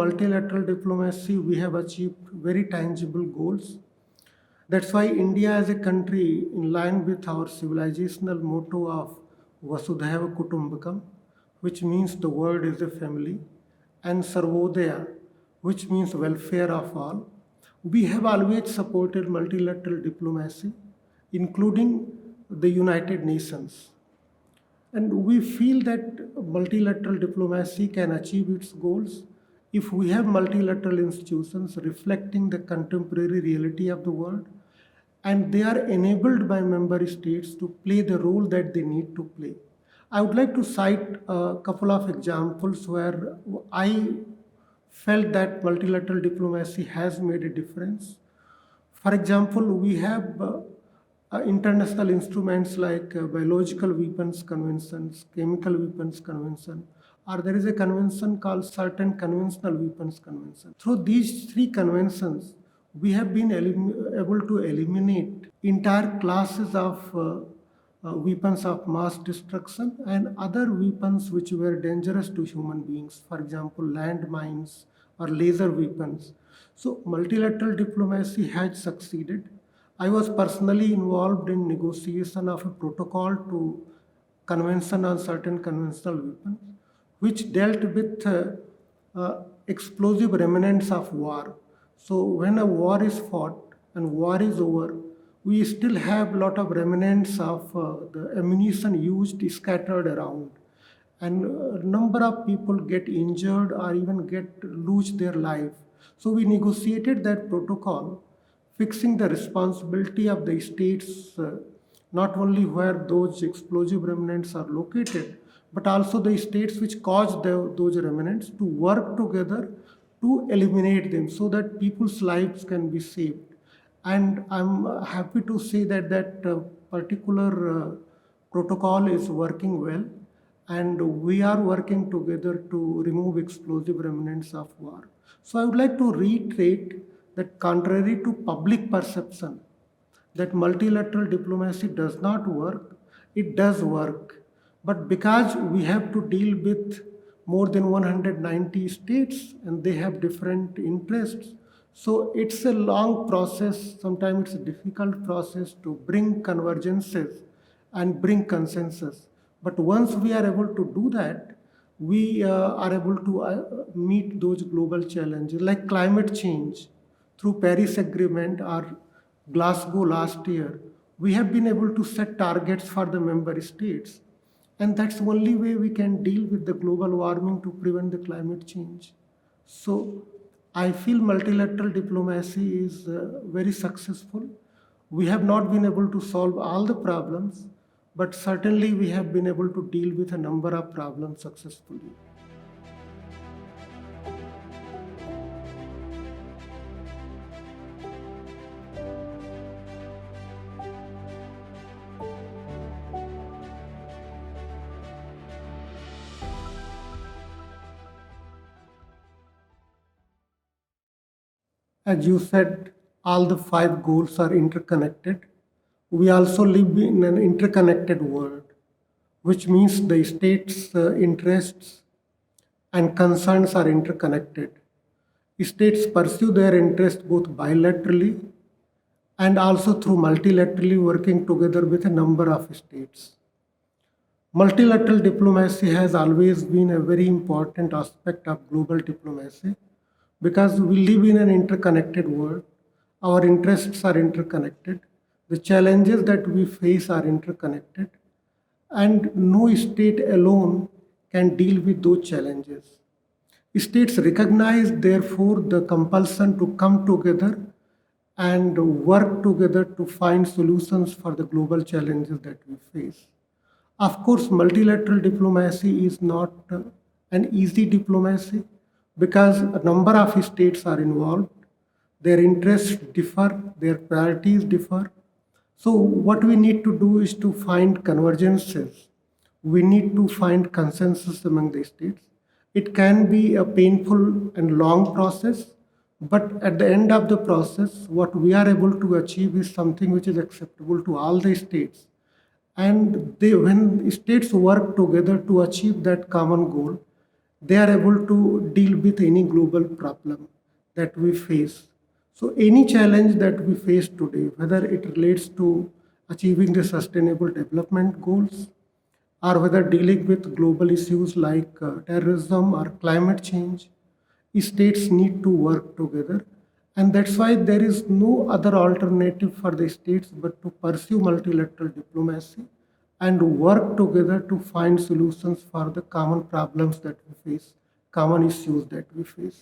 multilateral diplomacy, we have achieved very tangible goals. That's why India as a country, in line with our civilizational motto of Vasudhaiva Kutumbakam, which means the world is a family, and Sarvodaya, which means welfare of all, we have always supported multilateral diplomacy, including the United Nations. And we feel that multilateral diplomacy can achieve its goals if we have multilateral institutions reflecting the contemporary reality of the world, and they are enabled by member states to play the role that they need to play. I would like to cite a couple of examples where I felt that multilateral diplomacy has made a difference. For example, we have international instruments like biological weapons conventions, chemical weapons convention, or there is a convention called certain conventional weapons convention. Through these three conventions, we have been able to eliminate entire classes of weapons of mass destruction and other weapons which were dangerous to human beings, for example, landmines or laser weapons. So multilateral diplomacy has succeeded. I was personally involved in negotiation of a protocol to Convention on Certain Conventional Weapons, which dealt with explosive remnants of war. So when a war is fought and war is over, we still have a lot of remnants of the ammunition used scattered around, and a number of people get injured or even lose their life. So we negotiated that protocol, fixing the responsibility of the states, not only where those explosive remnants are located, but also the states which caused those remnants to work together to eliminate them so that people's lives can be saved. And I'm happy to say that particular protocol is working well, and we are working together to remove explosive remnants of war. So I would like to reiterate that contrary to public perception that multilateral diplomacy does not work, it does work. But because we have to deal with more than 190 states and they have different interests, so it's a long process, sometimes it's a difficult process to bring convergences and bring consensus. But once we are able to do that, we are able to meet those global challenges like climate change. Through Paris Agreement or Glasgow last year, we have been able to set targets for the member states. And that's the only way we can deal with the global warming to prevent the climate change. So I feel multilateral diplomacy is very successful. We have not been able to solve all the problems, but certainly we have been able to deal with a number of problems successfully. As you said, all the five goals are interconnected. We also live in an interconnected world, which means the states' interests and concerns are interconnected. States pursue their interests both bilaterally and also through multilaterally working together with a number of states. Multilateral diplomacy has always been a very important aspect of global diplomacy because we live in an interconnected world. Our interests are interconnected. The challenges that we face are interconnected, and no state alone can deal with those challenges. States recognize, therefore, the compulsion to come together and work together to find solutions for the global challenges that we face. Of course, multilateral diplomacy is not an easy diplomacy because a number of states are involved. Their interests differ, their priorities differ. So what we need to do is to find convergences. We need to find consensus among the states. It can be a painful and long process, but at the end of the process, what we are able to achieve is something which is acceptable to all the states. And when states work together to achieve that common goal, they are able to deal with any global problem that we face. So, any challenge that we face today, whether it relates to achieving the sustainable development goals, or whether dealing with global issues like terrorism or climate change, states need to work together. And that's why there is no other alternative for the states but to pursue multilateral diplomacy and work together to find solutions for the common problems that we face, common issues that we face.